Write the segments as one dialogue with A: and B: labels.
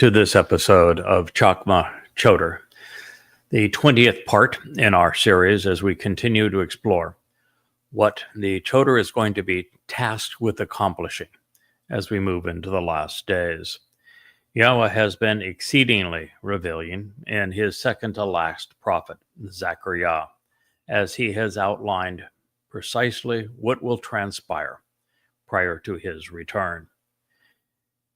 A: to this episode of Chakmah, Choter, the 20th part in our series as we continue to explore what the Choter is going to be tasked with accomplishing as we move into the last days. Yahweh has been exceedingly revealing in his second to last prophet, Zechariah, as he has outlined precisely what will transpire prior to his return.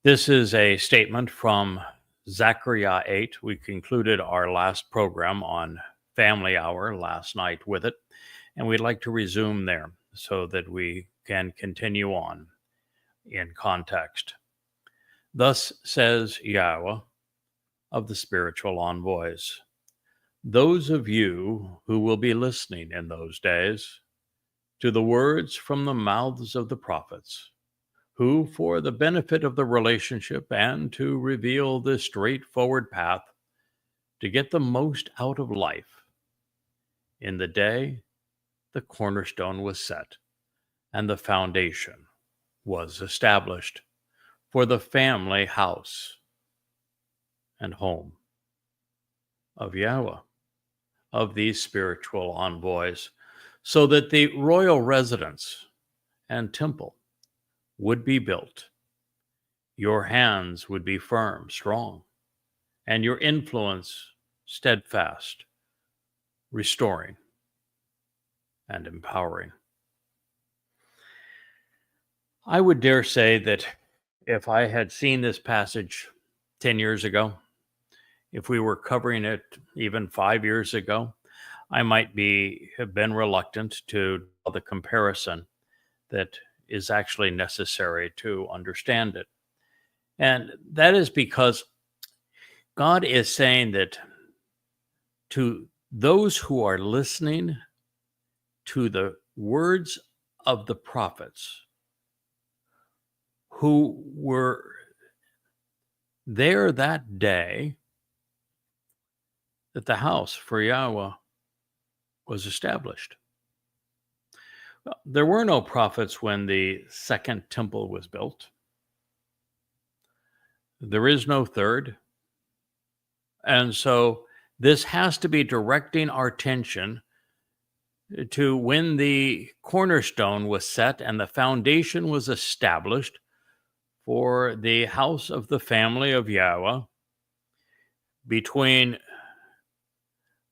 A: This is a statement from Zechariah 8. We concluded our last program on Family Hour last night with it, and we'd like to resume there so that we can continue on in context. Thus says Yahweh of the spiritual envoys, those of you who will be listening in those days to the words from the mouths of the prophets, who, for the benefit of the relationship and to reveal the straightforward path to get the most out of life, in the day the cornerstone was set and the foundation was established for the family house and home of Yahweh, of these spiritual envoys, so that the royal residence and temple would be built, your hands would be firm, strong, and your influence steadfast, restoring and empowering. I would dare say that if I had seen this passage 10 years ago, if we were covering it even 5 years ago, I might have been reluctant to draw the comparison that is actually necessary to understand it. And that is because God is saying that to those who are listening to the words of the prophets who were there that day that the house for Yahweh was established. Well, there were no prophets when the second temple was built. There is no third. And so this has to be directing our attention to when the cornerstone was set and the foundation was established for the house of the family of Yahweh between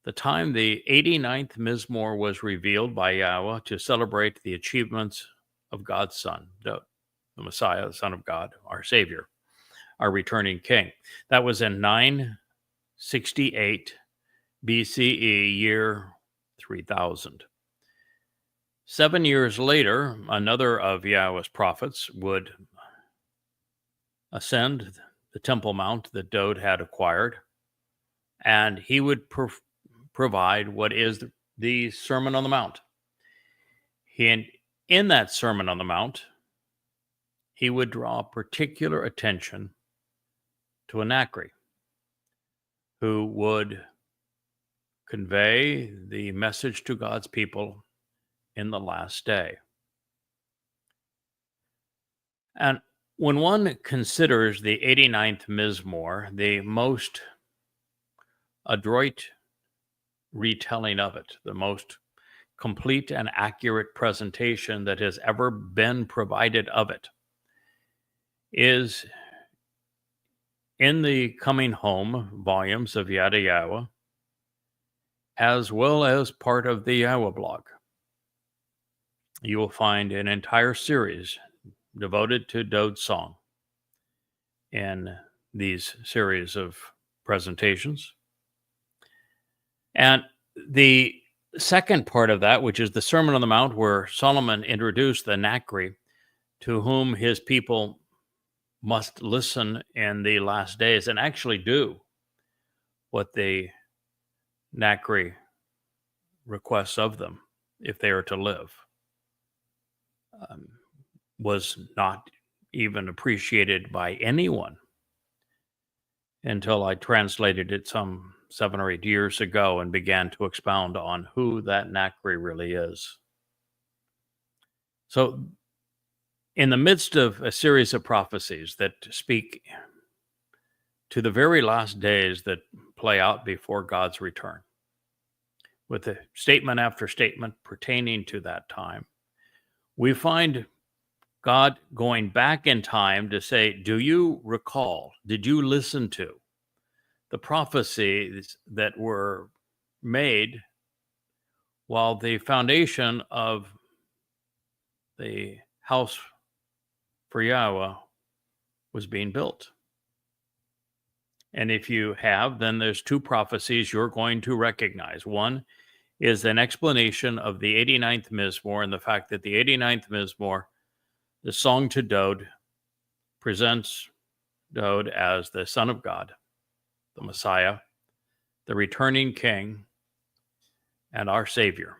A: the time the 89th Mizmor was revealed by Yahweh to celebrate the achievements of God's Son, the Messiah, the Son of God, our Savior, our returning King. That was in 968 BCE, year 3000. 7 years later, another of Yahweh's prophets would ascend the Temple Mount that Dode had acquired, and he would provide what is the Sermon on the Mount. In that Sermon on the Mount, he would draw particular attention to Anachri, who would convey the message to God's people in the last day. And when one considers the 89th Mizmor, the most adroit retelling of it, the most complete and accurate presentation that has ever been provided of it, is in the Coming Home volumes of Yada Yahowah, as well as part of the Yahowah blog. You will find an entire series devoted to Dode's song in these series of presentations. And the second part of that, which is the Sermon on the Mount, where Solomon introduced the Anachri, to whom his people must listen in the last days and actually do what the Anachri requests of them if they are to live, was not even appreciated by anyone until I translated it some 7 or 8 years ago and began to expound on who that Anachri really is. So in the midst of a series of prophecies that speak to the very last days that play out before God's return, with a statement after statement pertaining to that time, we find God going back in time to say, do you recall, did you listen to the prophecies that were made while the foundation of the house for Yahweh was being built? And if you have, then there's two prophecies you're going to recognize. One is an explanation of the 89th Mizmor and the fact that the 89th Mizmor, the song to Dod, presents Dod as the Son of God, the Messiah, the returning King, and our Savior.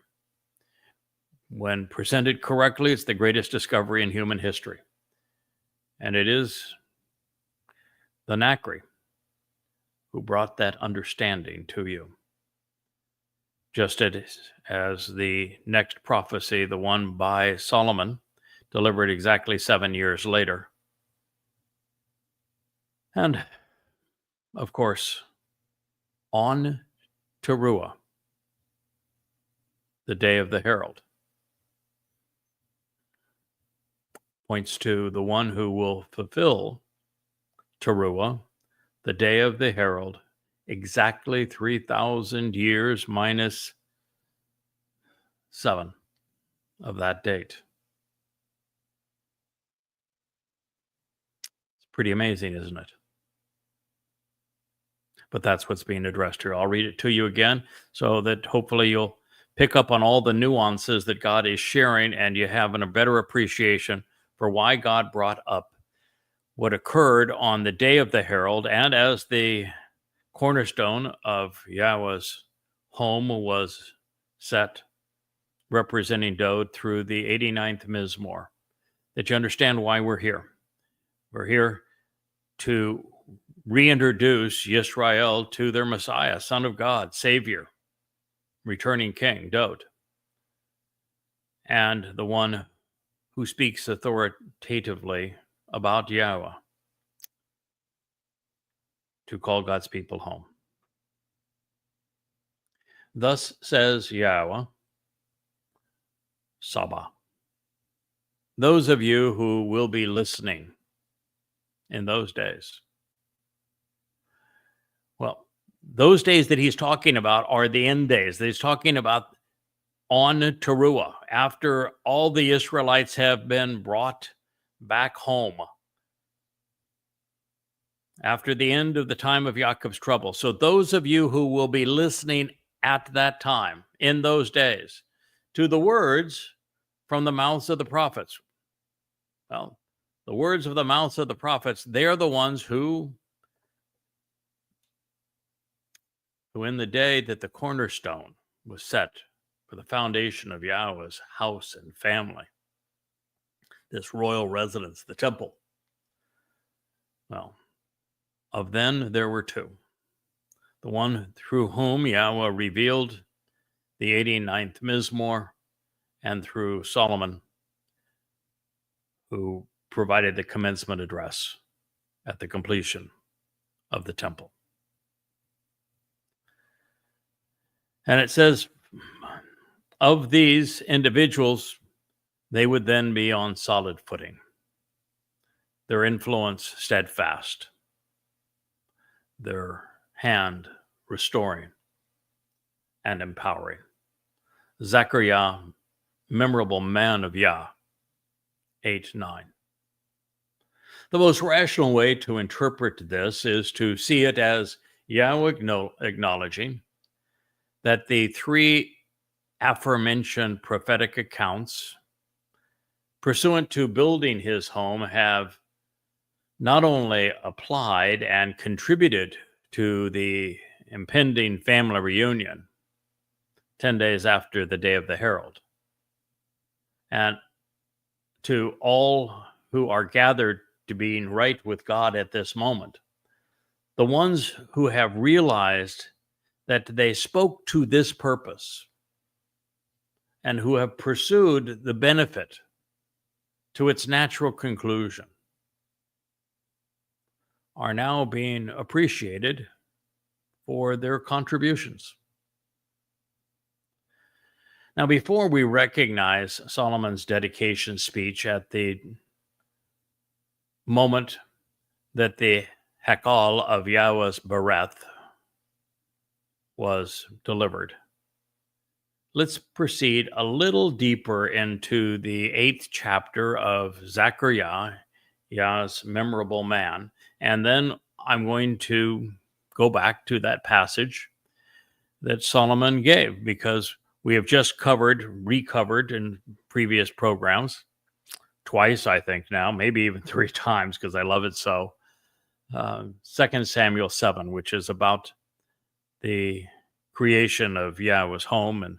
A: When presented correctly, it's the greatest discovery in human history. And it is the Nakri who brought that understanding to you. Just as the next prophecy, the one by Solomon, delivered exactly 7 years later. And, of course, on Towrah, the day of the herald, points to the one who will fulfill Towrah, the day of the herald, exactly 3,000 years minus 7 of that date. It's pretty amazing, isn't it? But that's what's being addressed here. I'll read it to you again so that hopefully you'll pick up on all the nuances that God is sharing and you have a better appreciation for why God brought up what occurred on the day of the herald, and as the cornerstone of Yahweh's home was set, representing Dod through the 89th Mizmor, that you understand why we're here. We're here to reintroduce Yisrael to their Messiah, Son of God, Savior, returning King, Dod, and the one who speaks authoritatively about Yahweh, to call God's people home. Thus says Yahweh, Sabah. Those of you who will be listening in those days. Well, those days that he's talking about are the end days. He's talking about on Towrah, after all the Israelites have been brought back home, after the end of the time of Yaakov's trouble. So those of you who will be listening at that time, in those days, to the words from the mouths of the prophets. Well, the words of the mouths of the prophets, they're the ones who in the day that the cornerstone was set for the foundation of Yahweh's house and family, this royal residence, the temple. Well, of them there were two. The one through whom Yahweh revealed the 89th Mizmor, and through Solomon, who provided the commencement address at the completion of the temple. And it says, of these individuals, they would then be on solid footing, their influence steadfast, their hand restoring and empowering. Zechariah, memorable man of Yah, 8:9. The most rational way to interpret this is to see it as Yahweh acknowledging that the three aforementioned prophetic accounts pursuant to building his home have not only applied and contributed to the impending family reunion 10 days after the day of the herald, and to all who are gathered to being right with God at this moment, the ones who have realized that they spoke to this purpose and who have pursued the benefit to its natural conclusion. are now being appreciated for their contributions. Now, before we recognize Solomon's dedication speech at the moment that the Hekal of Yahweh's Bereth was delivered, let's proceed a little deeper into the 8th chapter of Zechariah, Yah's memorable man. And then I'm going to go back to that passage that Solomon gave, because we have just recovered in previous programs, twice, I think now, maybe even 3 times, because I love it so. 2 Samuel 7, which is about the creation of Yahweh's home and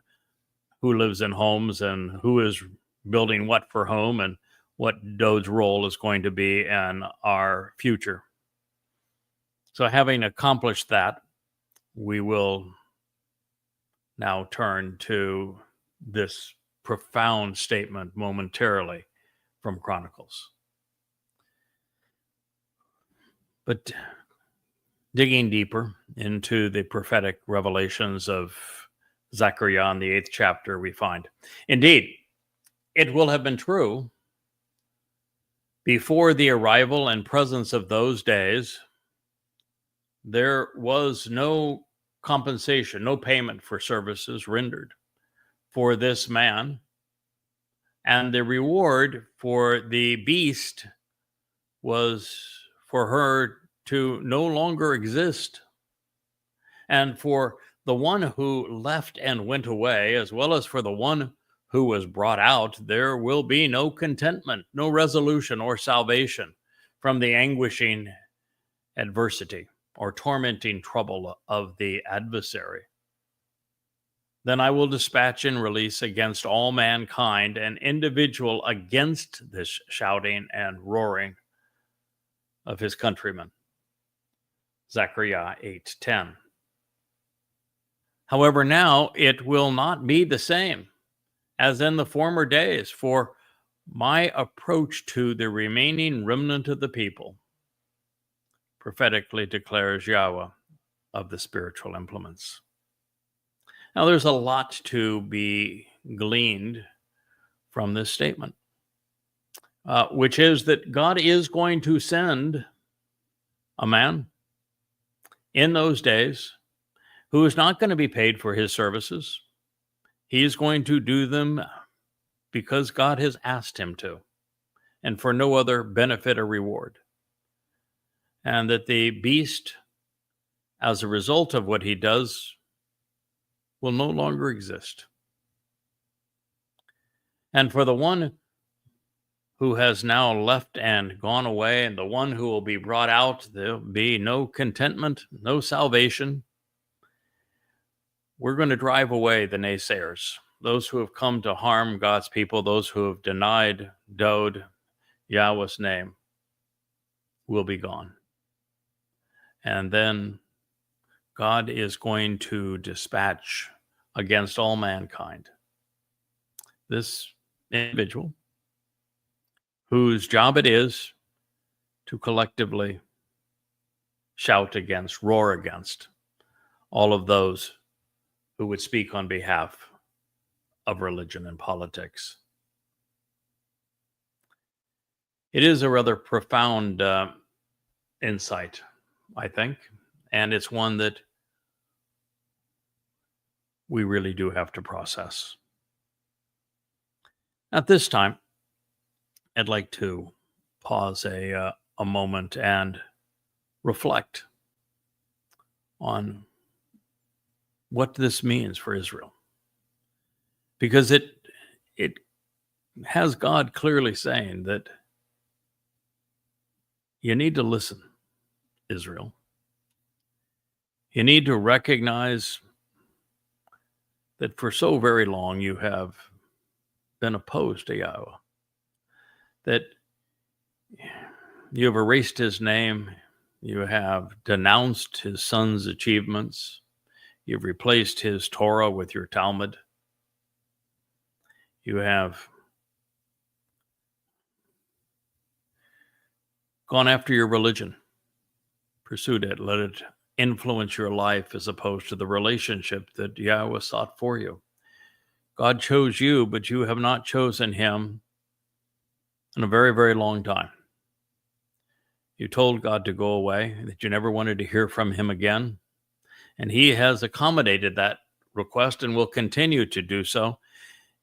A: who lives in homes and who is building what for whom and what Dod's role is going to be in our future. So having accomplished that, we will now turn to this profound statement momentarily from Chronicles. But digging deeper into the prophetic revelations of Zechariah in the 8th chapter, we find, indeed, it will have been true before the arrival and presence of those days, there was no compensation, no payment for services rendered for this man, and the reward for the beast was for her to no longer exist. And for the one who left and went away, as well as for the one who was brought out, there will be no contentment, no resolution or salvation from the anguishing adversity or tormenting trouble of the adversary. Then I will dispatch and release against all mankind an individual against this shouting and roaring of his countrymen. Zechariah 8:10. However, now it will not be the same as in the former days, for my approach to the remaining remnant of the people prophetically declares Yahweh of the spiritual implements. Now, there's a lot to be gleaned from this statement, which is that God is going to send a man in those days who is not going to be paid for his services. He is going to do them because God has asked him to, and for no other benefit or reward. And that the beast, as a result of what he does, will no longer exist. And for the one who has now left and gone away, and the one who will be brought out, there'll be no contentment, no salvation. We're going to drive away the naysayers, those who have come to harm God's people, those who have denied Dod, Yahweh's name, will be gone. And then God is going to dispatch against all mankind this individual whose job it is to collectively shout against, roar against all of those who would speak on behalf of religion and politics. It is a rather profound insight, I think, and it's one that we really do have to process. At this time, I'd like to pause a moment and reflect on what this means for Israel, because it has God clearly saying that you need to listen, Israel. You need to recognize that for so very long you have been opposed to Yahweh, that you have erased his name, you have denounced his son's achievements, you've replaced his Torah with your Talmud, you have gone after your religion Pursue it. Let it influence your life as opposed to the relationship that Yahweh sought for you. God chose you, but you have not chosen him in a very, very long time. You told God to go away, that you never wanted to hear from him again. And he has accommodated that request and will continue to do so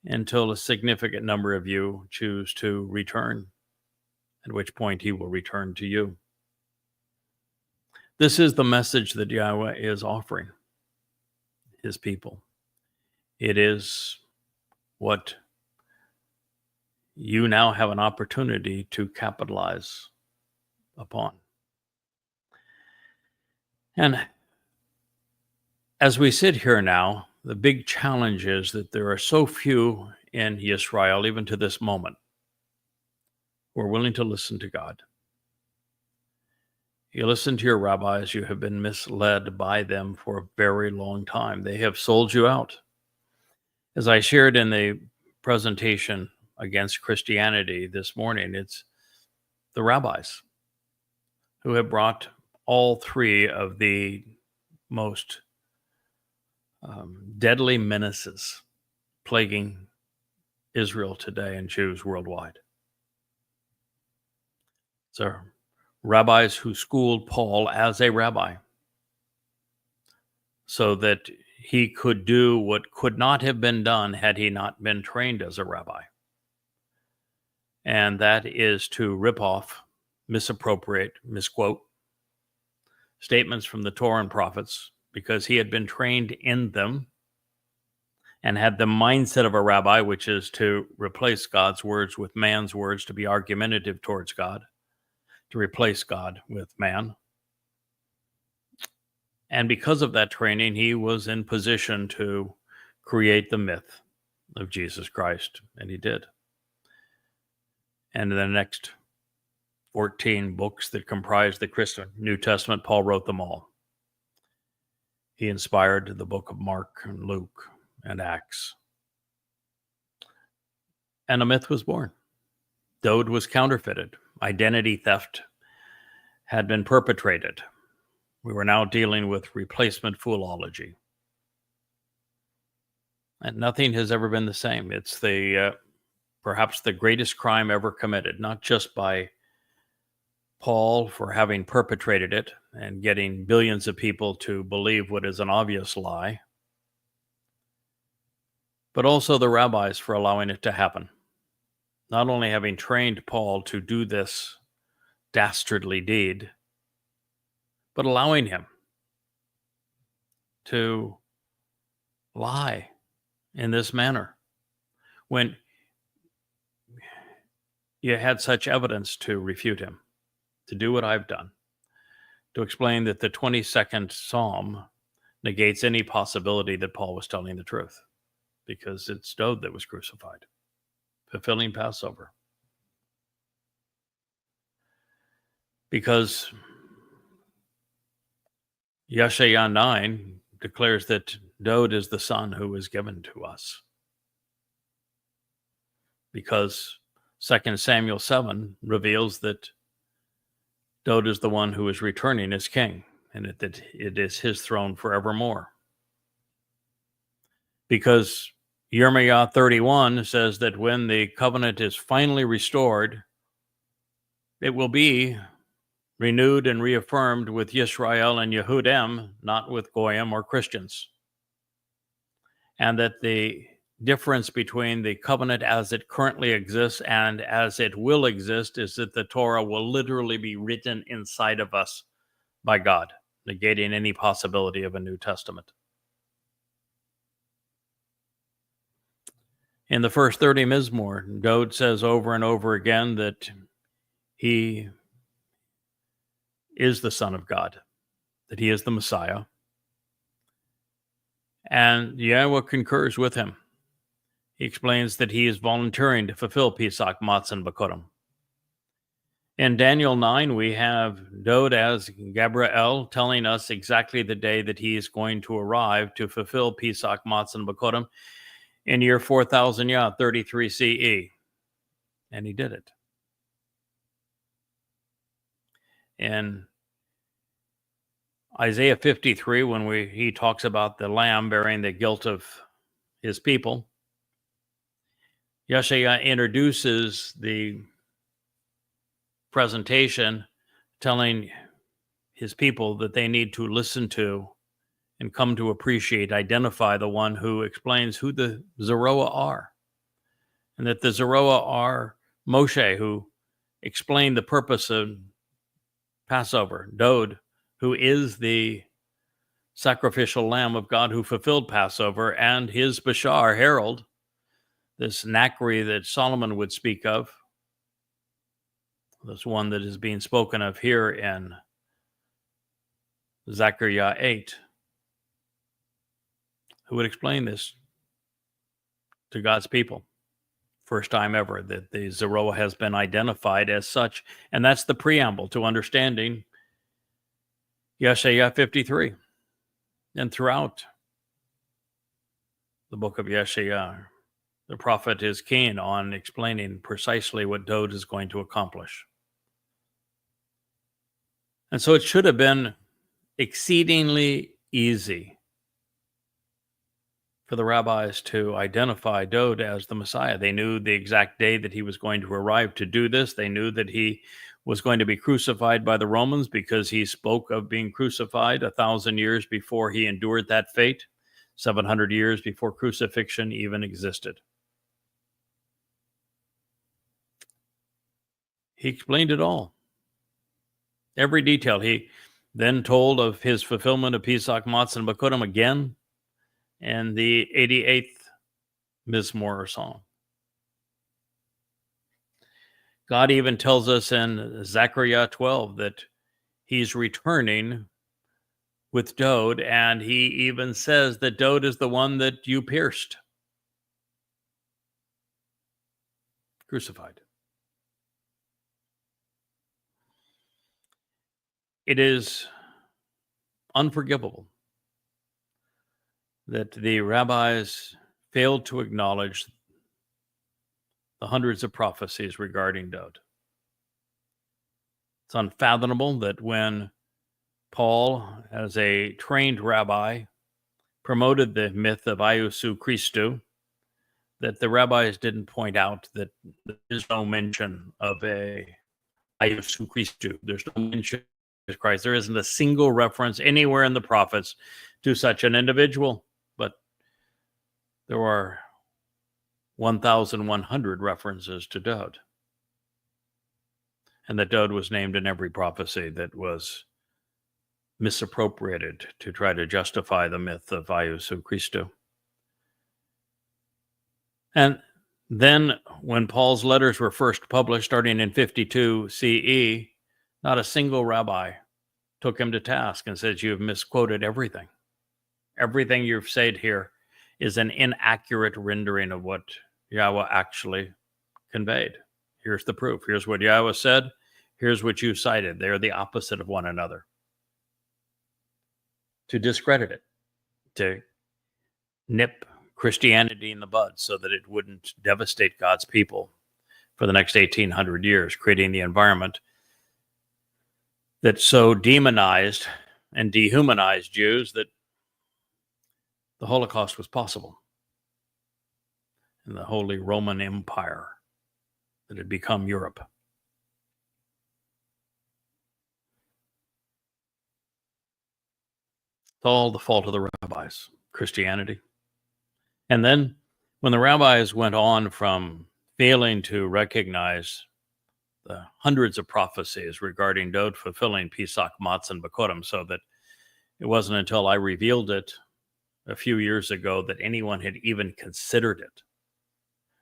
A: until a significant number of you choose to return, at which point he will return to you. This is the message that Yahweh is offering his people. It is what you now have an opportunity to capitalize upon. And as we sit here now, the big challenge is that there are so few in Israel, even to this moment, who are willing to listen to God. You listen to your rabbis, you have been misled by them for a very long time. They have sold you out. As I shared in the presentation against Christianity this morning, it's the rabbis who have brought all three of the most deadly menaces plaguing Israel today and Jews worldwide. So rabbis who schooled Paul as a rabbi so that he could do what could not have been done had he not been trained as a rabbi. And that is to rip off, misappropriate, misquote statements from the Torah and prophets because he had been trained in them and had the mindset of a rabbi, which is to replace God's words with man's words, to be argumentative towards God, to replace God with man. And because of that training, he was in position to create the myth of Jesus Christ, and he did. And in the next 14 books that comprise the Christian New Testament, Paul wrote them all. He inspired the book of Mark and Luke and Acts. And a myth was born. Dode was counterfeited. Identity theft had been perpetrated. We were now dealing with replacement foolology. And nothing has ever been the same. It's perhaps the greatest crime ever committed, not just by Paul for having perpetrated it and getting billions of people to believe what is an obvious lie, but also the rabbis for allowing it to happen. Not only having trained Paul to do this dastardly deed, but allowing him to lie in this manner when you had such evidence to refute him, to do what I've done, to explain that the 22nd Psalm negates any possibility that Paul was telling the truth, because it's Dode that was crucified, fulfilling Passover. Because Yeshaya 9 declares that Dode is the son who was given to us. Because 2 Samuel 7 reveals that Dode is the one who is returning as king, and that it is his throne forevermore. Because Yirmiyahu 31 says that when the covenant is finally restored, it will be renewed and reaffirmed with Yisrael and Yehudim, not with Goyim or Christians. And that the difference between the covenant as it currently exists and as it will exist is that the Torah will literally be written inside of us by God, negating any possibility of a New Testament. In the first 30 Mizmor, Dode says over and over again that he is the Son of God, that he is the Messiah. And Yahweh concurs with him. He explains that he is volunteering to fulfill Pesach, Matzah, Bakurim. In Daniel 9, we have Dode as Gabriel telling us exactly the day that he is going to arrive to fulfill Pesach, Matzah, Bakurim in year 4000, 33 CE. And he did it. In Isaiah 53, when he talks about the lamb bearing the guilt of his people, Yeshaya introduces the presentation telling his people that they need to listen to and come to appreciate, identify the one who explains who the Zeroah are. And that the Zeroah are Moshe, who explained the purpose of Passover, Dod, who is the sacrificial lamb of God who fulfilled Passover, and his Bashar, herald, this Nachri that Solomon would speak of, this one that is being spoken of here in Zechariah 8, who would explain this to God's people. First time ever that the Zeroah has been identified as such. And that's the preamble to understanding Yeshaya 53. And throughout the book of Yeshaya, the prophet is keen on explaining precisely what Dod is going to accomplish. And so it should have been exceedingly easy for the rabbis to identify Dod as the Messiah. They knew the exact day that he was going to arrive to do this. They knew that he was going to be crucified by the Romans because he spoke of being crucified 1,000 years before he endured that fate, 700 years before crucifixion even existed. He explained it all. Every detail. He then told of his fulfillment of Pesach, Matzah, and Bakurim again, and the 88th Mizmor song. God even tells us in Zechariah 12 that he's returning with Dod, and he even says that Dod is the one that you pierced, crucified. It is unforgivable that the rabbis failed to acknowledge the hundreds of prophecies regarding Dod. It's unfathomable that when Paul, as a trained rabbi, promoted the myth of Iesu Christou, that the rabbis didn't point out that there is no mention of a Iesu Christou. There's no mention of Christ. There isn't a single reference anywhere in the prophets to such an individual, but there are 1,100 references to Dod. And that Dod was named in every prophecy that was misappropriated to try to justify the myth of Iesu Christou. And then when Paul's letters were first published, starting in 52 CE, not a single rabbi took him to task and said, you have misquoted everything. Everything you've said here is an inaccurate rendering of what Yahweh actually conveyed. Here's the proof. Here's what Yahweh said. Here's what you cited. They're the opposite of one another. To discredit it, to nip Christianity in the bud so that it wouldn't devastate God's people for the next 1,800 years, creating the environment that so demonized and dehumanized Jews that the Holocaust was possible in the Holy Roman Empire that had become Europe. It's all the fault of the rabbis, Christianity. And then when the rabbis went on from failing to recognize the hundreds of prophecies regarding Dod fulfilling Pesach, Matzah, and Bakurim, so that it wasn't until I revealed it a few years ago that anyone had even considered it.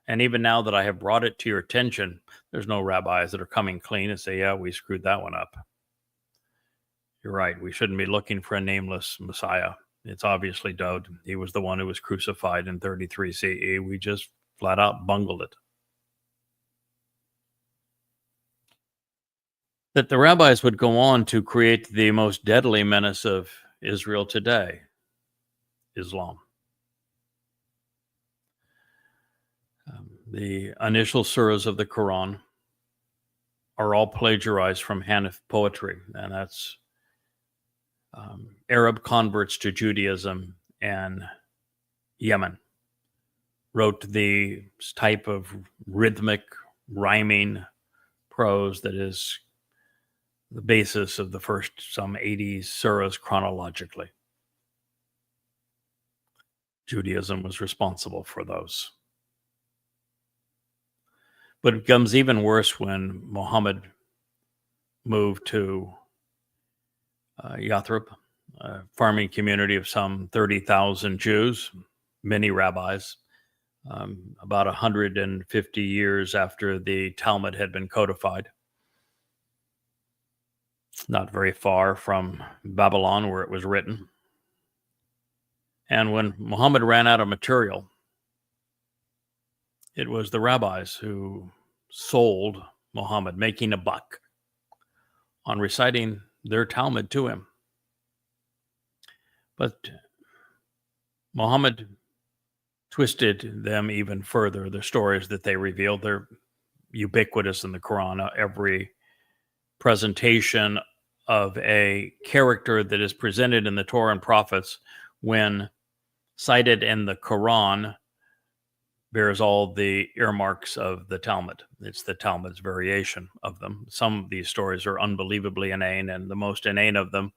A: And even now that I have brought it to your attention, there's no rabbis that are coming clean and say, yeah, we screwed that one up. You're right. We shouldn't be looking for a nameless Messiah. It's obviously Dod. He was the one who was crucified in 33 CE. We just flat out bungled it. That the rabbis would go on to create the most deadly menace of Israel today, Islam. The initial surahs of the Quran are all plagiarized from Hanif poetry, and that's Arab converts to Judaism in Yemen wrote the type of rhythmic, rhyming prose that is the basis of the first some 80 surahs chronologically. Judaism was responsible for those. But it becomes even worse when Muhammad moved to Yathrib, a farming community of some 30,000 Jews, many rabbis, about 150 years after the Talmud had been codified. Not very far from Babylon where it was written. And when Muhammad ran out of material, it was the rabbis who sold Muhammad, making a buck on reciting their Talmud to him. But Muhammad twisted them even further. The stories that they revealed, they're ubiquitous in the Quran. Every presentation of a character that is presented in the Torah and prophets, when cited in the Quran, bears all the earmarks of the Talmud. It's the Talmud's variation of them. Some of these stories are unbelievably inane, and the most inane of them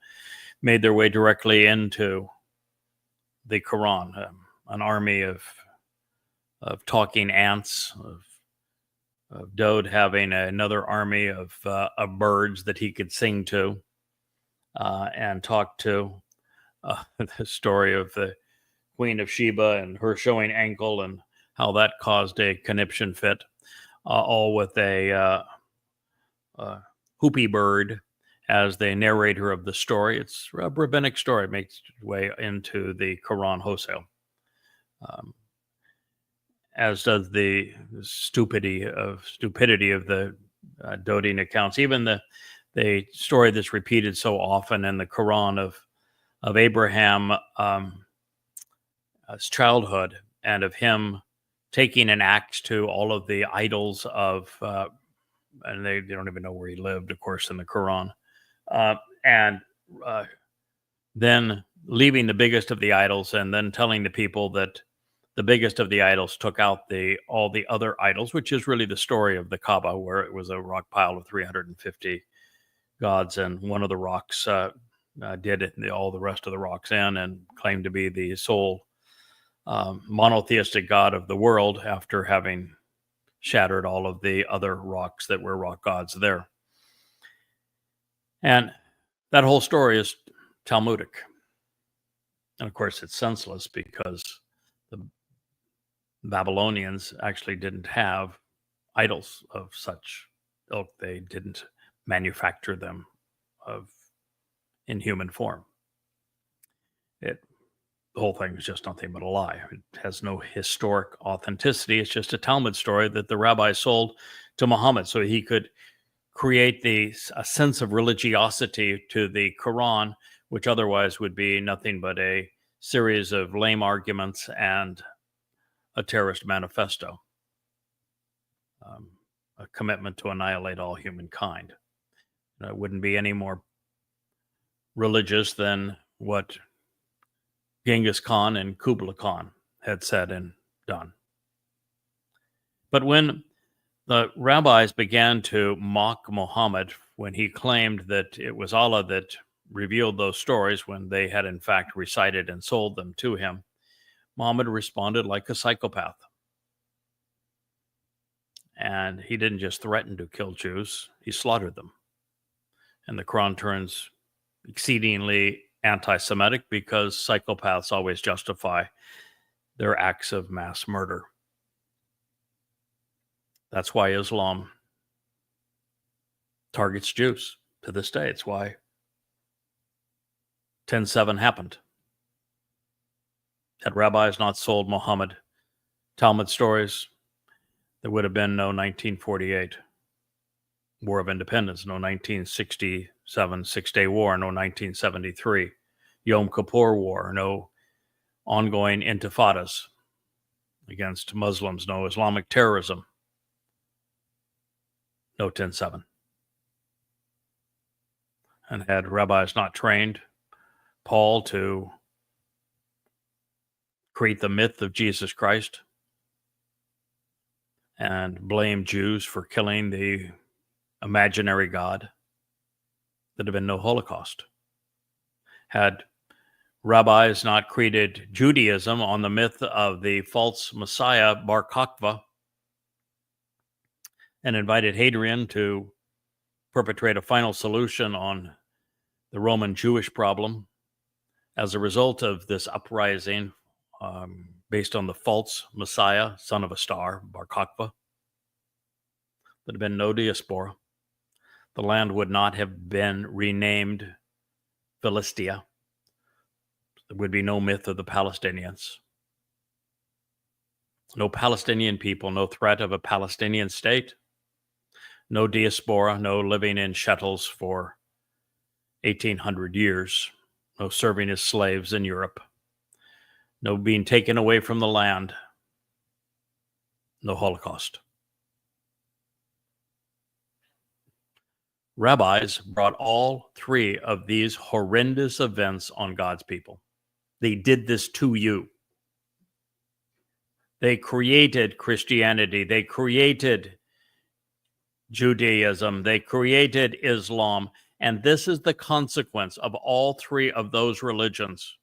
A: made their way directly into the Quran. An army of talking ants, of Dode having another army of birds that he could sing to and talk to. The story of the Queen of Sheba and her showing ankle and how that caused a conniption fit, all with a hoopy bird as the narrator of the story. It's a rabbinic story. It makes its way into the Quran wholesale. As does the stupidity of the doting accounts. Even the story that's repeated so often in the Quran of Abraham's childhood and of him taking an axe to all of the idols of, and they don't even know where he lived, of course, in the Quran, and then leaving the biggest of the idols and then telling the people that the biggest of the idols took out all the other idols, which is really the story of the Kaaba, where it was a rock pile of 350 gods, and one of the rocks did it, all the rest of the rocks in, and claimed to be the sole monotheistic God of the world after having shattered all of the other rocks that were rock gods there. And that whole story is Talmudic. And of course, it's senseless because the Babylonians actually didn't have idols of such ilk. They didn't manufacture them in human form. The whole thing is just nothing but a lie. It has no historic authenticity. It's just a Talmud story that the rabbis sold to Muhammad so he could create a sense of religiosity to the Quran, which otherwise would be nothing but a series of lame arguments and a terrorist manifesto, a commitment to annihilate all humankind. It wouldn't be any more religious than what Genghis Khan and Kublai Khan had said and done. But when the rabbis began to mock Muhammad when he claimed that it was Allah that revealed those stories when they had in fact recited and sold them to him, Muhammad responded like a psychopath. And he didn't just threaten to kill Jews, he slaughtered them. And the Quran turns exceedingly anti-Semitic because psychopaths always justify their acts of mass murder. That's why Islam targets Jews to this day. It's why 10/7 happened. Had rabbis not sold Muhammad Talmud stories, there would have been no 1948 War of Independence, no 1967 Six-Day War, no 1973 Yom Kippur War, no ongoing intifadas against Muslims, no Islamic terrorism, no 10/7. And had rabbis not trained Paul to create the myth of Jesus Christ and blame Jews for killing the imaginary God, there'd have been no Holocaust. Had rabbis not created Judaism on the myth of the false Messiah, Bar Kokhba, and invited Hadrian to perpetrate a final solution on the Roman Jewish problem as a result of this uprising based on the false Messiah, son of a star, Bar Kokhba, there'd have been no diaspora. The land would not have been renamed Philistia. There would be no myth of the Palestinians. No Palestinian people, no threat of a Palestinian state, no diaspora, no living in shuttles for 1,800 years, no serving as slaves in Europe, no being taken away from the land, no Holocaust. Rabbis brought all three of these horrendous events on God's people. They did this to you. They created Christianity. They created Judaism. They created Islam. And this is the consequence of all three of those religions.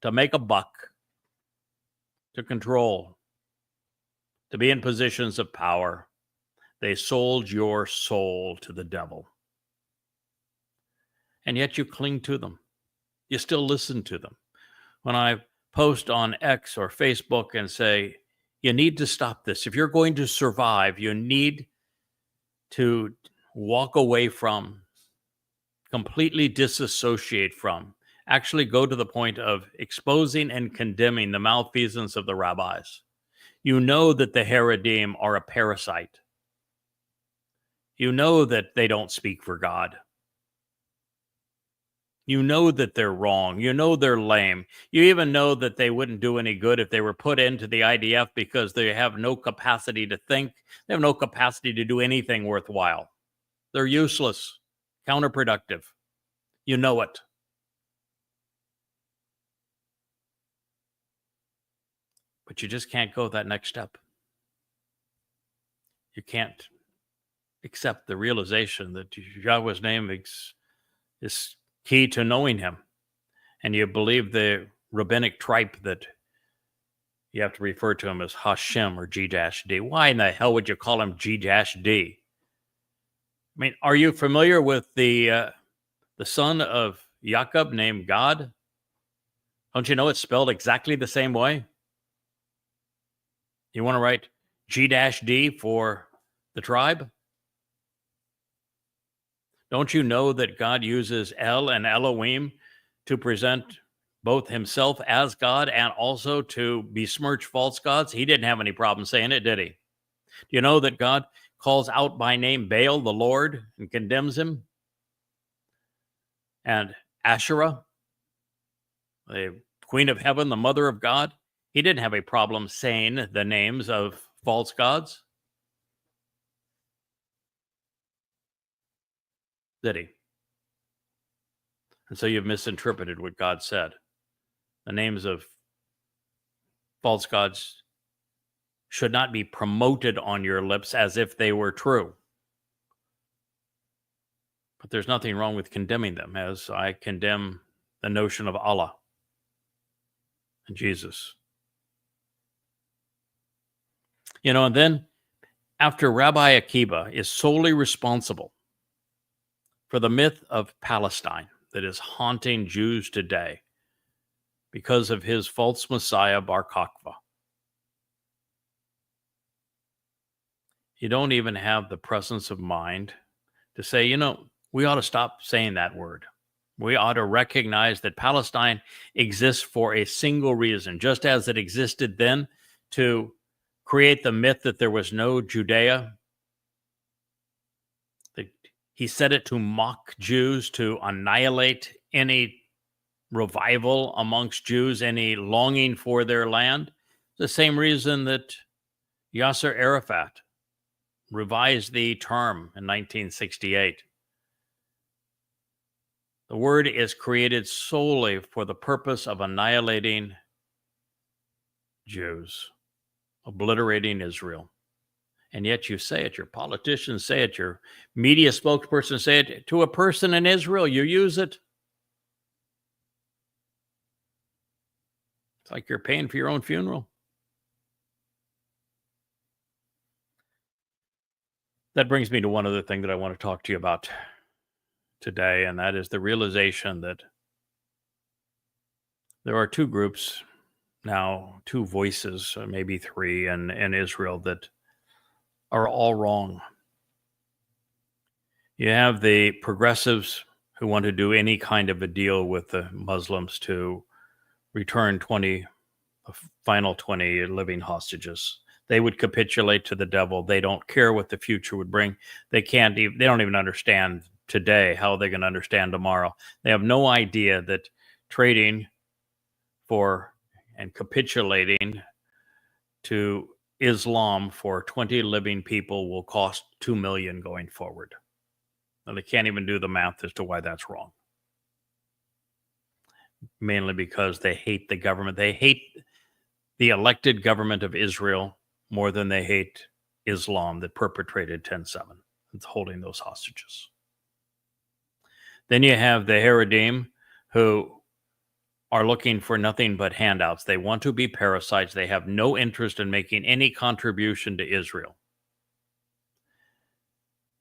A: To make a buck, to control, to be in positions of power, they sold your soul to the devil. And yet you cling to them. You still listen to them. When I post on X or Facebook and say, you need to stop this. If you're going to survive, you need to walk away from, completely disassociate from, actually go to the point of exposing and condemning the malfeasance of the rabbis. You know that the Haredim are a parasite. You know that they don't speak for God. You know that they're wrong. You know they're lame. You even know that they wouldn't do any good if they were put into the IDF because they have no capacity to think. They have no capacity to do anything worthwhile. They're useless, counterproductive. You know it. But you just can't go that next step. You can't accept the realization that Yahweh's name is key to knowing him. And you believe the rabbinic tripe that you have to refer to him as Hashem or G-D. Why in the hell would you call him G-D? I mean, are you familiar with the son of Jacob named God? Don't you know it's spelled exactly the same way? You want to write G-D for the tribe? Don't you know that God uses El and Elohim to present both himself as God and also to besmirch false gods? He didn't have any problem saying it, did he? Do you know that God calls out by name Baal, the Lord, and condemns him? And Asherah, the queen of heaven, the mother of God, he didn't have a problem saying the names of false gods, did he? And so you've misinterpreted what God said. The names of false gods should not be promoted on your lips as if they were true. But there's nothing wrong with condemning them, as I condemn the notion of Allah and Jesus. And then after Rabbi Akiva is solely responsible for the myth of Palestine that is haunting Jews today because of his false Messiah, Bar Kokhba. You don't even have the presence of mind to say, we ought to stop saying that word. We ought to recognize that Palestine exists for a single reason, just as it existed then to create the myth that there was no Judea. He said it to mock Jews, to annihilate any revival amongst Jews, any longing for their land. The same reason that Yasser Arafat revised the term in 1968. The word is created solely for the purpose of annihilating Jews, obliterating Israel. And yet you say it, your politicians say it, your media spokesperson say it. To a person in Israel, you use it. It's like you're paying for your own funeral. That brings me to one other thing that I want to talk to you about today, and that is the realization that there are two groups now, two voices, maybe three in Israel that are all wrong. You have the progressives who want to do any kind of a deal with the Muslims to return the final 20 living hostages. They would capitulate to the devil. They don't care what the future would bring. They don't even understand today how they're going to understand tomorrow. They have no idea that trading for and capitulating to Islam for 20 living people will cost $2 million going forward. And they can't even do the math as to why that's wrong. Mainly because they hate the government. They hate the elected government of Israel more than they hate Islam that perpetrated 10/7. It's holding those hostages. Then you have the Haredim who are looking for nothing but handouts. They want to be parasites. They have no interest in making any contribution to Israel.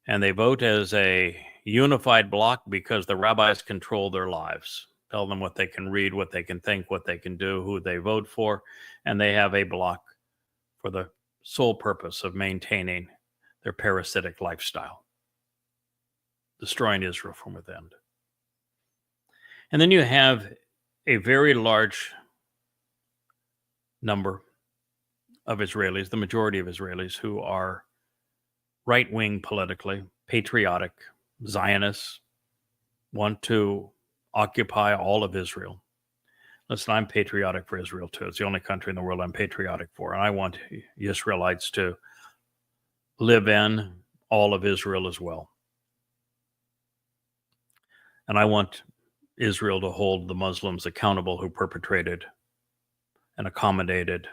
A: And they vote as a unified bloc because the rabbis control their lives. Tell them what they can read, what they can think, what they can do, who they vote for. And they have a bloc for the sole purpose of maintaining their parasitic lifestyle, destroying Israel from within. And then you have a very large number of Israelis, the majority of Israelis, who are right-wing politically, patriotic, Zionists, want to occupy all of Israel. Listen, I'm patriotic for Israel too. It's the only country in the world I'm patriotic for. And I want Israelites to live in all of Israel as well. And I want Israel to hold the Muslims accountable who perpetrated and accommodated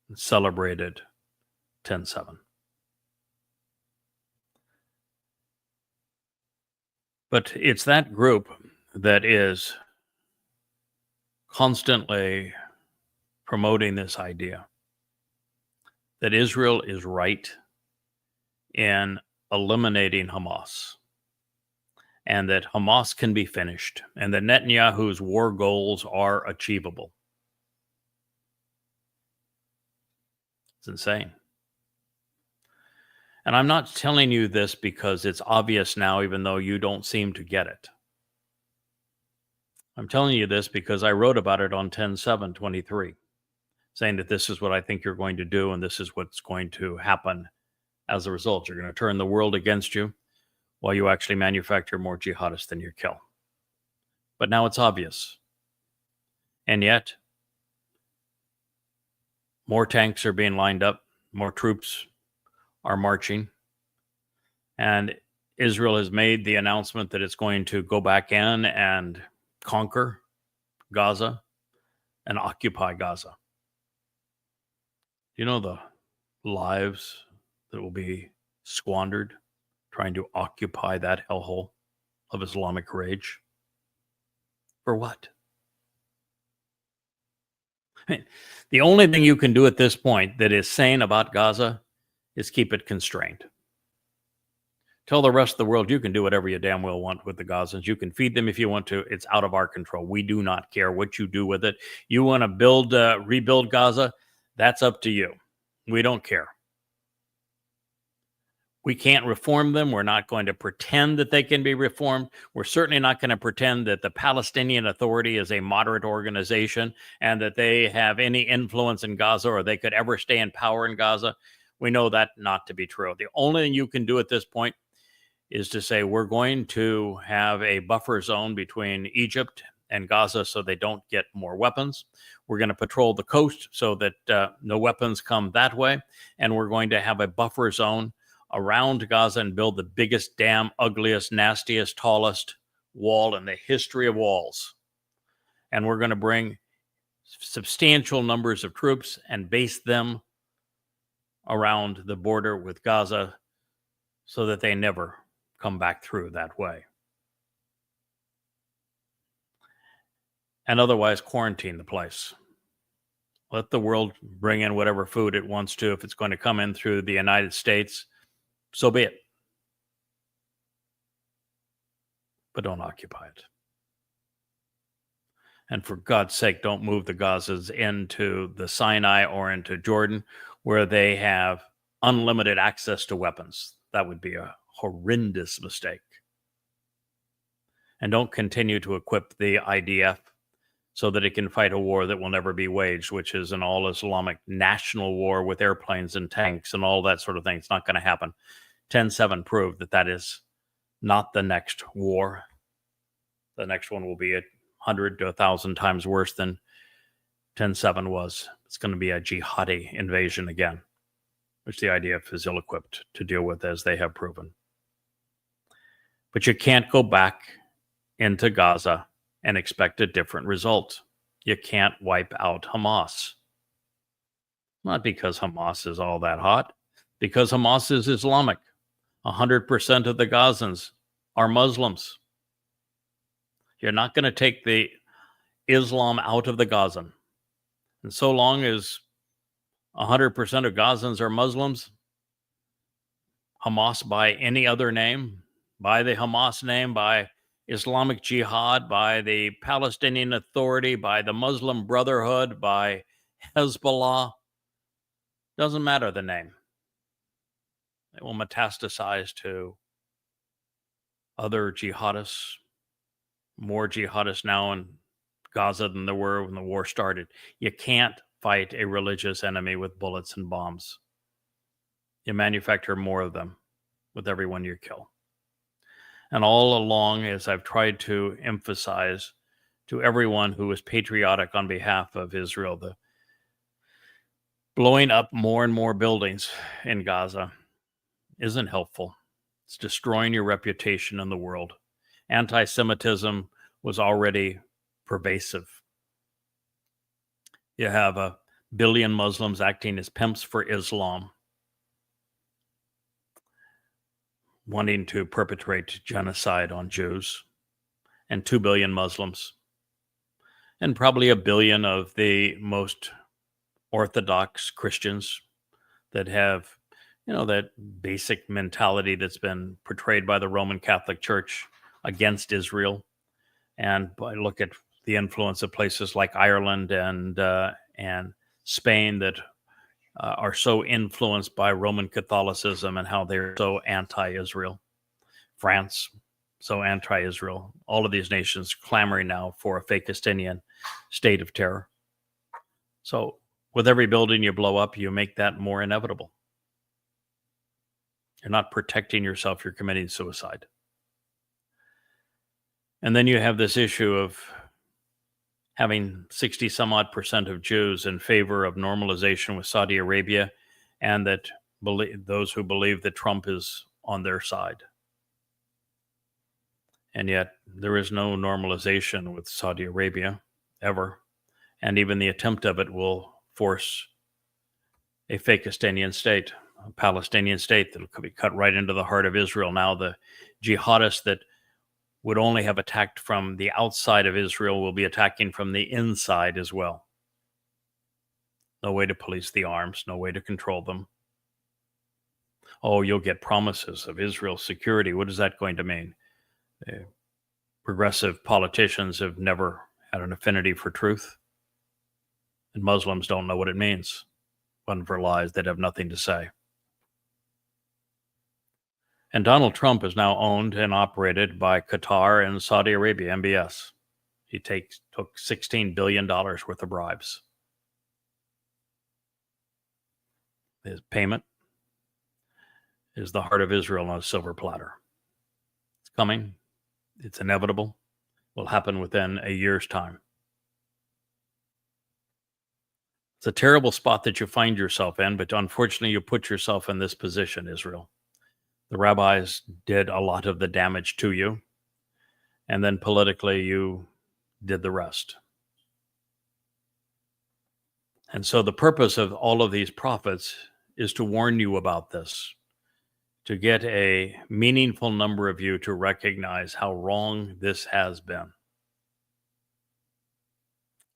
A: and celebrated 10/7. But it's that group that is constantly promoting this idea that Israel is right in eliminating Hamas, and that Hamas can be finished, and that Netanyahu's war goals are achievable. It's insane. And I'm not telling you this because it's obvious now, even though you don't seem to get it. I'm telling you this because I wrote about it on 10/7/23, saying that this is what I think you're going to do, and this is what's going to happen as a result. You're going to turn the world against you while you actually manufacture more jihadists than you kill. But now it's obvious. And yet, more tanks are being lined up, more troops are marching, and Israel has made the announcement that it's going to go back in and conquer Gaza and occupy Gaza. You know the lives that will be squandered trying to occupy that hellhole of Islamic rage? For what? I mean, the only thing you can do at this point that is sane about Gaza is keep it constrained. Tell the rest of the world you can do whatever you damn well want with the Gazans. You can feed them if you want to. It's out of our control. We do not care what you do with it. You want to rebuild Gaza? That's up to you. We don't care. We can't reform them. We're not going to pretend that they can be reformed. We're certainly not going to pretend that the Palestinian Authority is a moderate organization and that they have any influence in Gaza or they could ever stay in power in Gaza. We know that not to be true. The only thing you can do at this point is to say we're going to have a buffer zone between Egypt and Gaza so they don't get more weapons. We're going to patrol the coast so that no weapons come that way. And we're going to have a buffer zone around Gaza and build the biggest, damn, ugliest, nastiest, tallest wall in the history of walls. And we're going to bring substantial numbers of troops and base them around the border with Gaza so that they never come back through that way. And otherwise quarantine the place. Let the world bring in whatever food it wants to. If it's going to come in through the United States, so be it. But don't occupy it. And for God's sake, don't move the Gazans into the Sinai or into Jordan, where they have unlimited access to weapons. That would be a horrendous mistake. And don't continue to equip the IDF so that it can fight a war that will never be waged, which is an all-Islamic national war with airplanes and tanks and all that sort of thing. It's not going to happen. 10-7 proved that that is not the next war. The next one will be 100 to 1,000 times worse than 10-7 was. It's going to be a jihadi invasion again, which the IDF is ill-equipped to deal with, as they have proven. But you can't go back into Gaza and expect a different result. You can't wipe out Hamas. Not because Hamas is all that hot, because Hamas is Islamic. 100% of the Gazans are Muslims. You're not going to take the Islam out of the Gazan. And so long as 100% of Gazans are Muslims, Hamas by any other name, by the Hamas name, by Islamic Jihad, by the Palestinian Authority, by the Muslim Brotherhood, by Hezbollah, doesn't matter the name. It will metastasize to other jihadists, more jihadists now in Gaza than there were when the war started. You can't fight a religious enemy with bullets and bombs. You manufacture more of them with everyone you kill. And all along, as I've tried to emphasize to everyone who is patriotic on behalf of Israel, the blowing up more and more buildings in Gaza isn't helpful. It's destroying your reputation in the world. Anti-Semitism was already pervasive. You have 1 billion Muslims acting as pimps for Islam, wanting to perpetrate genocide on Jews, and 2 billion Muslims, and probably 1 billion of the most Orthodox Christians that have, that basic mentality that's been portrayed by the Roman Catholic Church against Israel. And I look at the influence of places like Ireland and Spain that are so influenced by Roman Catholicism and how they're so anti-Israel. France, so anti-Israel. All of these nations clamoring now for a fake Justinian state of terror. So with every building you blow up, you make that more inevitable. You're not protecting yourself, you're committing suicide. And then you have this issue of having 60 some odd % of Jews in favor of normalization with Saudi Arabia, and that those who believe that Trump is on their side. And yet there is no normalization with Saudi Arabia ever. And even the attempt of it will force a fake Palestinian state, a Palestinian state that could be cut right into the heart of Israel. Now the jihadists that would only have attacked from the outside of Israel will be attacking from the inside as well. No way to police the arms, no way to control them. Oh, you'll get promises of Israel's security. What is that going to mean? Progressive politicians have never had an affinity for truth, and Muslims don't know what it means. One for lies, they'd have nothing to say. And Donald Trump is now owned and operated by Qatar and Saudi Arabia, MBS. He took $16 billion worth of bribes. His payment is the heart of Israel on a silver platter. It's coming. It's inevitable. Will happen within a year's time. It's a terrible spot that you find yourself in, but unfortunately you put yourself in this position, Israel. The rabbis did a lot of the damage to you, and then politically you did the rest. And so the purpose of all of these prophets is to warn you about this, to get a meaningful number of you to recognize how wrong this has been.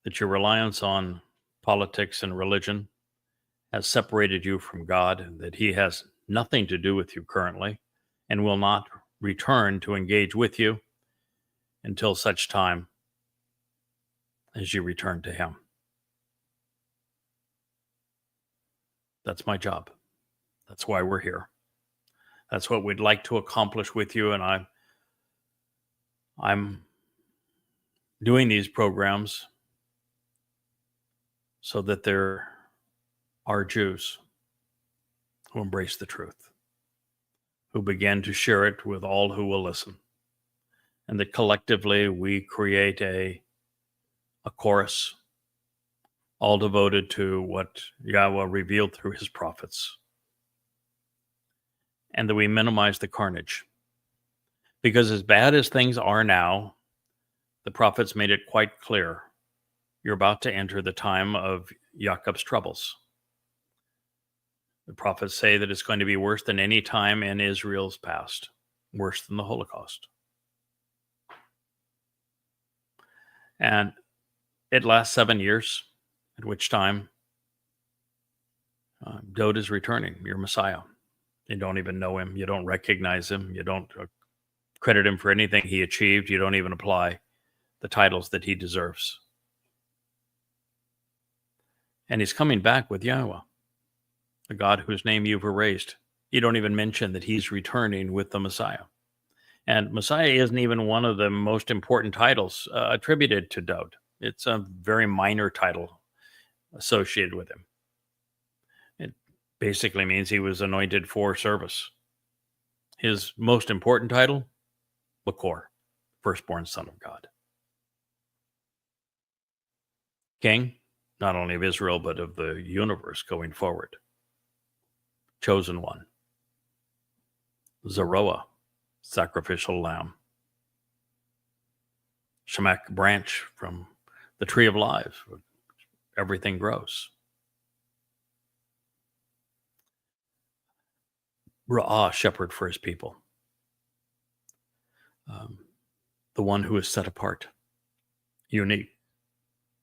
A: That your reliance on politics and religion has separated you from God, and that he has nothing to do with you currently and will not return to engage with you until such time as you return to him. That's my job. That's why we're here. That's what we'd like to accomplish with you, and I'm doing these programs so that there are Jews who embrace the truth, who begin to share it with all who will listen, and that collectively we create a chorus all devoted to what Yahweh revealed through his prophets, and that we minimize the carnage. Because as bad as things are now, the prophets made it quite clear, you're about to enter the time of Jacob's troubles. The prophets say that it's going to be worse than any time in Israel's past, worse than the Holocaust. And it lasts 7 years, at which time Dod is returning, your Messiah. You don't even know him. You don't recognize him. You don't credit him for anything he achieved. You don't even apply the titles that he deserves. And he's coming back with Yahowah, the God whose name you've erased. You don't even mention that he's returning with the Messiah. And Messiah isn't even one of the most important titles attributed to Dod. It's a very minor title associated with him. It basically means he was anointed for service. His most important title, Bakor, firstborn son of God. King, not only of Israel, but of the universe going forward. Chosen one. Zeroah, sacrificial lamb. Shemak, branch from the tree of life. Everything grows. Ra'ah, shepherd for his people. The one who is set apart, unique,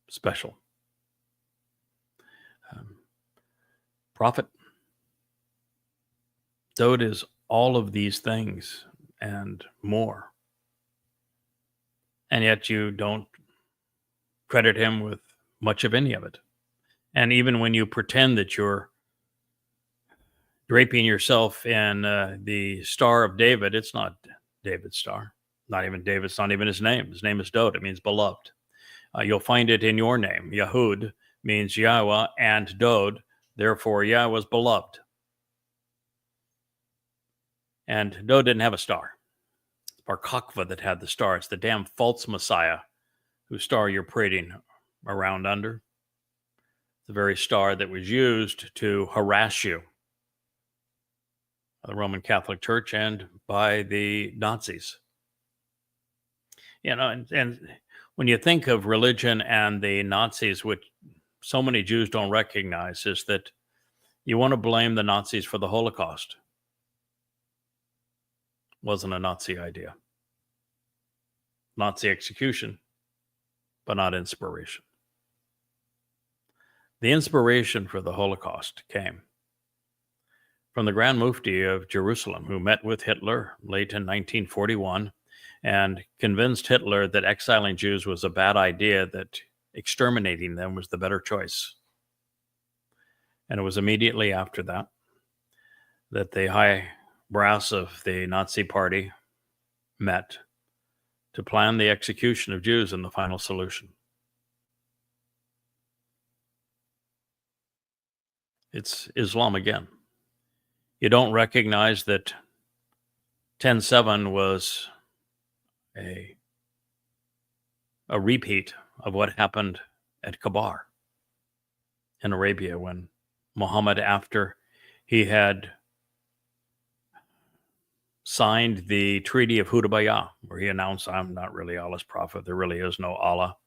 A: special. Prophet. Dod is all of these things and more. And yet you don't credit him with much of any of it. And even when you pretend that you're draping yourself in the Star of David, it's not David's star. Not even David's, not even his name. His name is Dod. It means beloved. You'll find it in your name. Yahud means Yahowah and Dod. Therefore, Yahweh's beloved. And Dod didn't have a star. It's Bar Kokhba that had the star. It's the damn false Messiah whose star you're parading around under. The very star that was used to harass you by the Roman Catholic Church and by the Nazis. You know, and when you think of religion and the Nazis, which so many Jews don't recognize, is that you want to blame the Nazis for the Holocaust. Wasn't a Nazi idea. Nazi execution, but not inspiration. The inspiration for the Holocaust came from the Grand Mufti of Jerusalem, who met with Hitler late in 1941 and convinced Hitler that exiling Jews was a bad idea, that exterminating them was the better choice. And it was immediately after that that the high brass of the Nazi Party met to plan the execution of Jews in the final solution. It's Islam again. You don't recognize that 10/7 was a repeat of what happened at Kabar in Arabia when Muhammad, after he had signed the Treaty of Hudabayah, where he announced, I'm not really Allah's prophet. There really is no Allah.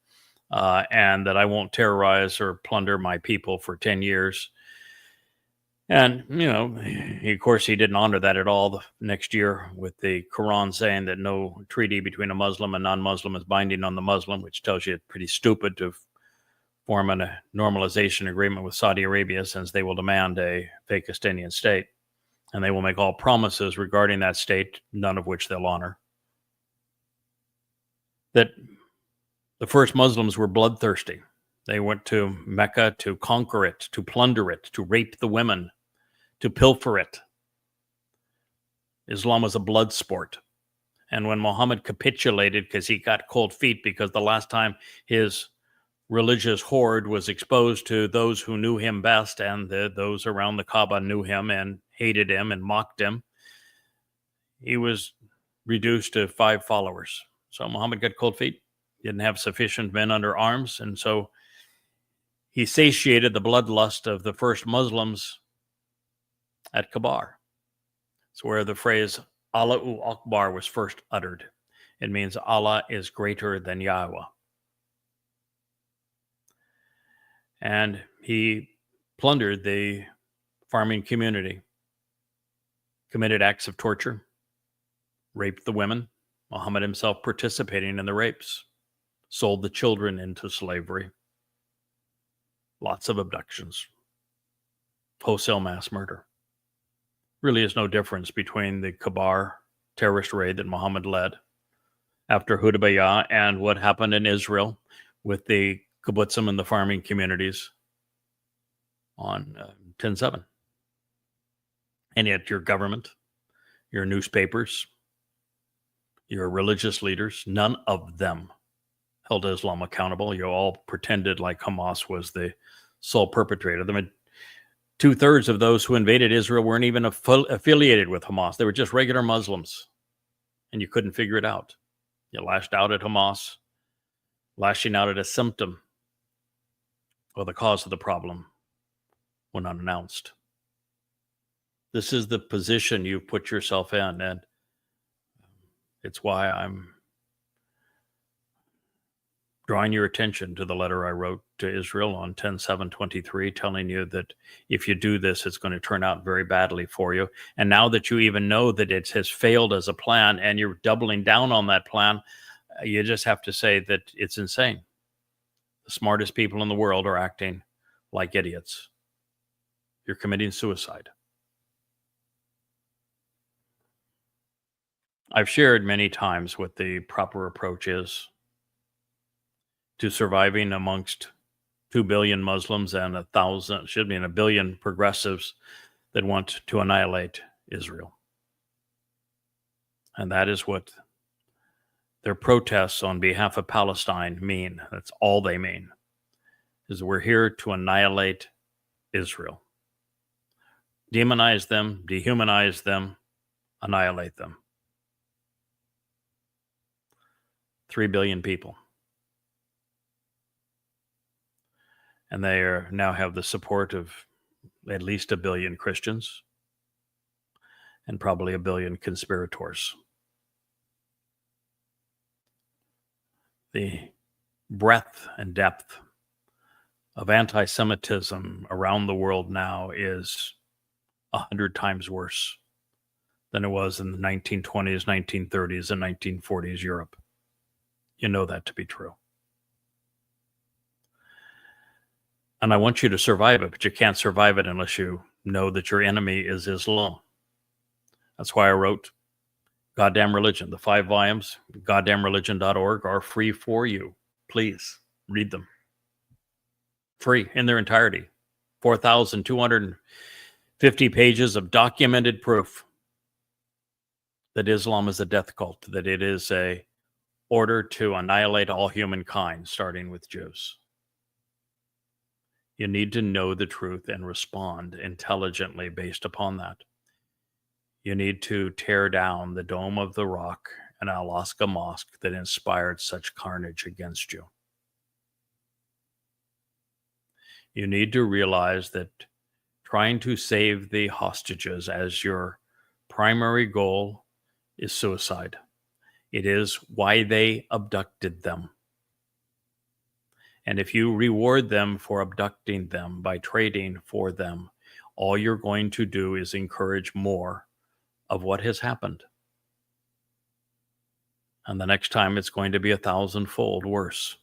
A: And that I won't terrorize or plunder my people for 10 years. And, of course, he didn't honor that at all the next year with the Quran saying that no treaty between a Muslim and non-Muslim is binding on the Muslim, which tells you it's pretty stupid to form a normalization agreement with Saudi Arabia, since they will demand a Fakistanian state. And they will make all promises regarding that state, none of which they'll honor. That the first Muslims were bloodthirsty. They went to Mecca to conquer it, to plunder it, to rape the women, to pilfer it. Islam was a blood sport. And when Muhammad capitulated because he got cold feet, because the last time his religious horde was exposed to those who knew him best, and those around the Kaaba knew him and hated him and mocked him, he was reduced to 5 followers. So Muhammad got cold feet. Didn't have sufficient men under arms, and so he satiated the bloodlust of the first Muslims at Kabar. It's where the phrase Allahu Akbar was first uttered. It means Allah is greater than Yahowah. And he plundered the farming community, committed acts of torture, raped the women, Muhammad himself participating in the rapes, sold the children into slavery, lots of abductions, wholesale mass murder. Really is no difference between the Kabar terrorist raid that Muhammad led after Hudabayah and what happened in Israel with the kibbutzim and the farming communities on 10/7. And yet your government, your newspapers, your religious leaders, none of them held Islam accountable. You all pretended like Hamas was the sole perpetrator. 2/3 of those who invaded Israel weren't even affiliated with Hamas. They were just regular Muslims, and you couldn't figure it out. You lashed out at Hamas, lashing out at a symptom. Well, the cause of the problem went unannounced. This is the position you've put yourself in, and it's why I'm drawing your attention to the letter I wrote to Israel on 10/7/23, telling you that if you do this, it's going to turn out very badly for you. And now that you even know that it has failed as a plan and you're doubling down on that plan, you just have to say that it's insane. The smartest people in the world are acting like idiots. You're committing suicide. I've shared many times what the proper approach is to surviving amongst 2 billion Muslims and 1 billion progressives that want to annihilate Israel. And that is what their protests on behalf of Palestine mean. That's all they mean, is we're here to annihilate Israel. Demonize them, dehumanize them, annihilate them. 3 billion people. And they now have the support of at least 1 billion Christians and probably 1 billion conspirators. The breadth and depth of anti-Semitism around the world now is 100 times worse than it was in the 1920s, 1930s, and 1940s Europe. You know that to be true. And I want you to survive it, but you can't survive it unless you know that your enemy is Islam. That's why I wrote Goddamn Religion. The 5 volumes, goddamnreligion.org, are free for you. Please read them. Free in their entirety. 4,250 pages of documented proof that Islam is a death cult, that it is a order to annihilate all humankind, starting with Jews. You need to know the truth and respond intelligently based upon that. You need to tear down the Dome of the Rock and Alaska Mosque that inspired such carnage against you. You need to realize that trying to save the hostages as your primary goal is suicide. It is why they abducted them. And if you reward them for abducting them by trading for them, all you're going to do is encourage more of what has happened. And the next time it's going to be 1,000-fold worse.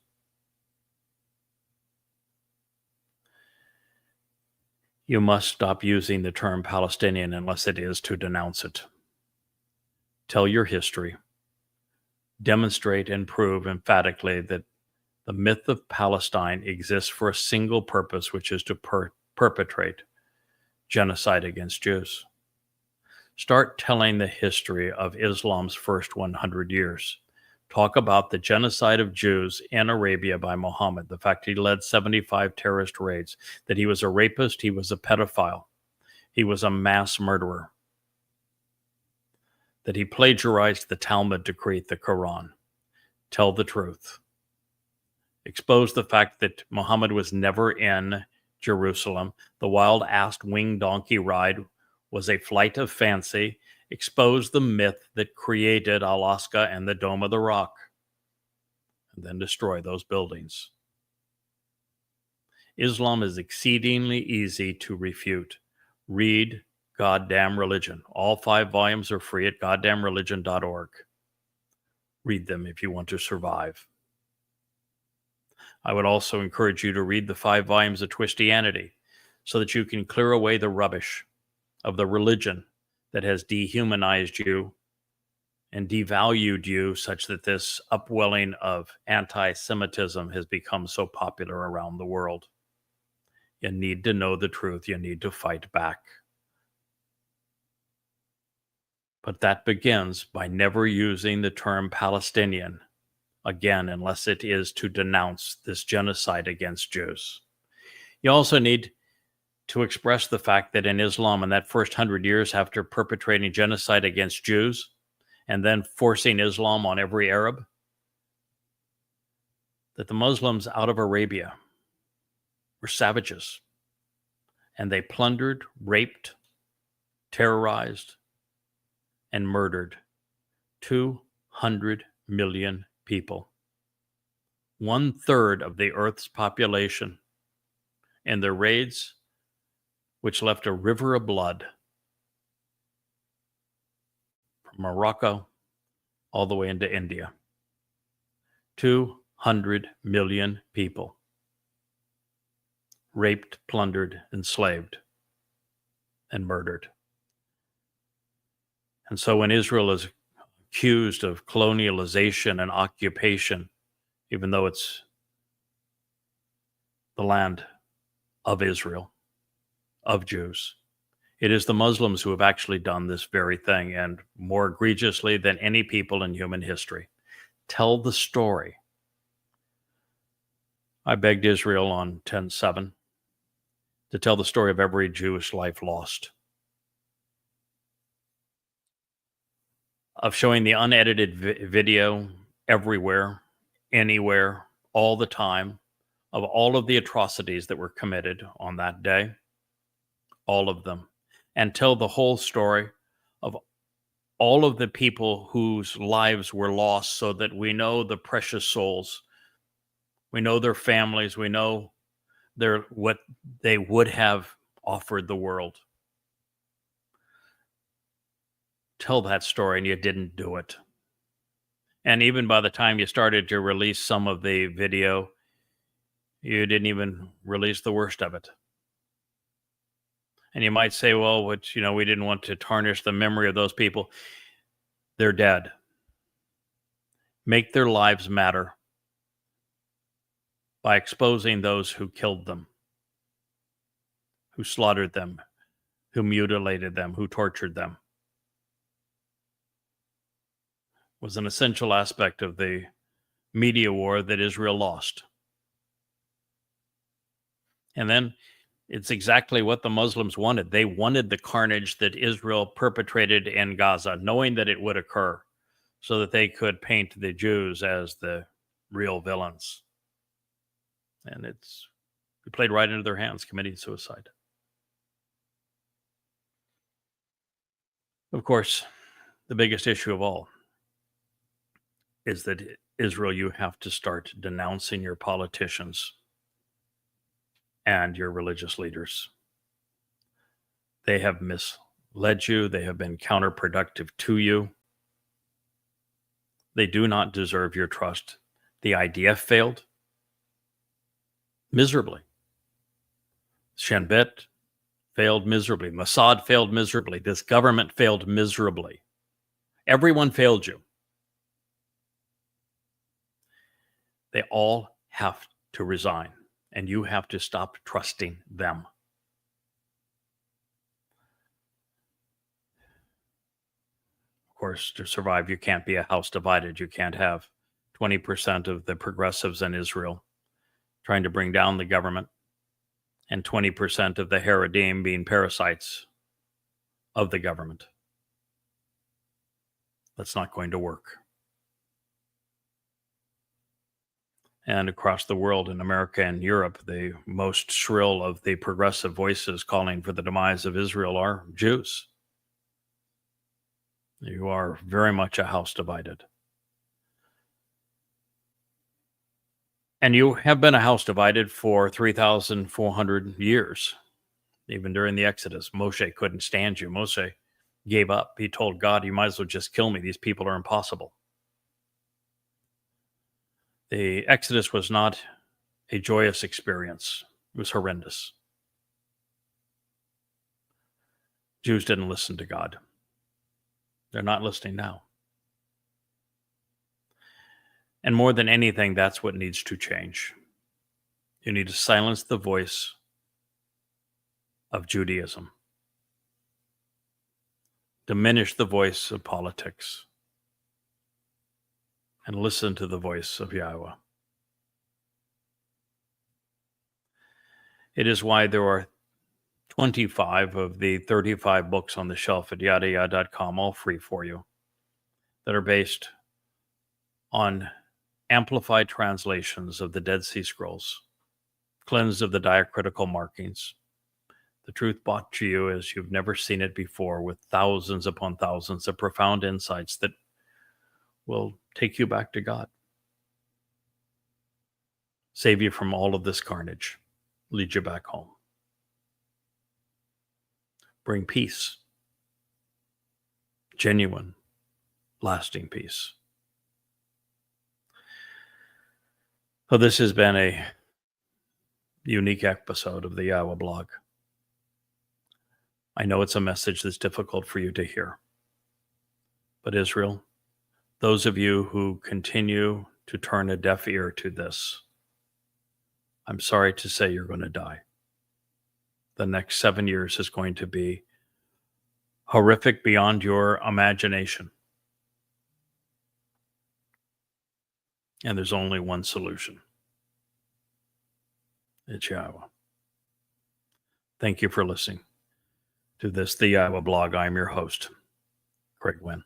A: You must stop using the term Palestinian unless it is to denounce it. Tell your history. Demonstrate and prove emphatically that the myth of Palestine exists for a single purpose, which is to perpetrate genocide against Jews. Start telling the history of Islam's first 100 years. Talk about the genocide of Jews in Arabia by Muhammad, the fact he led 75 terrorist raids, that he was a rapist, he was a pedophile, he was a mass murderer, that he plagiarized the Talmud to create the Quran. Tell the truth. Expose the fact that Muhammad was never in Jerusalem. The wild-ass winged donkey ride was a flight of fancy. Expose the myth that created Alaska and the Dome of the Rock, and then destroy those buildings. Islam is exceedingly easy to refute. Read Goddamn Religion. All 5 volumes are free at goddamnreligion.org. Read them if you want to survive. I would also encourage you to read the 5 volumes of Twistianity so that you can clear away the rubbish of the religion that has dehumanized you and devalued you such that this upwelling of anti-Semitism has become so popular around the world. You need to know the truth. You need to fight back. But that begins by never using the term Palestinian again, unless it is to denounce this genocide against Jews. You also need to express the fact that in Islam, in that first 100 years after perpetrating genocide against Jews and then forcing Islam on every Arab, that the Muslims out of Arabia were savages, and they plundered, raped, terrorized, and murdered 200 million people, 1/3 of the Earth's population, in their raids, which left a river of blood from Morocco all the way into India. 200 million people raped, plundered, enslaved, and murdered. And so when Israel is accused of colonialization and occupation, even though it's the land of Israel, of Jews, it is the Muslims who have actually done this very thing, and more egregiously than any people in human history. Tell the story. I begged Israel on 10/7 to tell the story of every Jewish life lost, of showing the unedited video everywhere, anywhere, all the time, of all of the atrocities that were committed on that day, all of them, and tell the whole story of all of the people whose lives were lost so that we know the precious souls, we know their families, we know what they would have offered the world. Tell that story, and you didn't do it. And even by the time you started to release some of the video, you didn't even release the worst of it. And you might say, well, we didn't want to tarnish the memory of those people. They're dead. Make their lives matter by exposing those who killed them, who slaughtered them, who mutilated them, who tortured them. Was an essential aspect of the media war that Israel lost. And then it's exactly what the Muslims wanted. They wanted the carnage that Israel perpetrated in Gaza, knowing that it would occur, so that they could paint the Jews as the real villains. And it played right into their hands, committing suicide. Of course, the biggest issue of all is that Israel, you have to start denouncing your politicians and your religious leaders. They have misled you. They have been counterproductive to you. They do not deserve your trust. The IDF failed miserably. Shin Bet failed miserably. Mossad failed miserably. This government failed miserably. Everyone failed you. They all have to resign, and you have to stop trusting them. Of course, to survive, you can't be a house divided. You can't have 20% of the progressives in Israel trying to bring down the government and 20% of the Haredim being parasites of the government. That's not going to work. And across the world, in America and Europe, the most shrill of the progressive voices calling for the demise of Israel are Jews. You are very much a house divided. And you have been a house divided for 3,400 years. Even during the Exodus, Moshe couldn't stand you. Moshe gave up. He told God, you might as well just kill me. These people are impossible. The Exodus was not a joyous experience. It was horrendous. Jews didn't listen to God. They're not listening now. And more than anything, that's what needs to change. You need to silence the voice of Judaism. Diminish the voice of politics. And listen to the voice of Yahowah. It is why there are 25 of the 35 books on the shelf at YAHOWAH.com, all free for you, that are based on amplified translations of the Dead Sea Scrolls, cleansed of the diacritical markings. The truth brought to you as you've never seen it before, with thousands upon thousands of profound insights that will take you back to God, save you from all of this carnage, lead you back home, bring peace, genuine, lasting peace. So this has been a unique episode of the YAHOWAH blog. I know it's a message that's difficult for you to hear, but Israel, those of you who continue to turn a deaf ear to this, I'm sorry to say you're going to die. The next 7 years is going to be horrific beyond your imagination. And there's only one solution. It's YAHOWAH. Thank you for listening to this, the YAHOWAH blog. I'm your host, Craig Winn.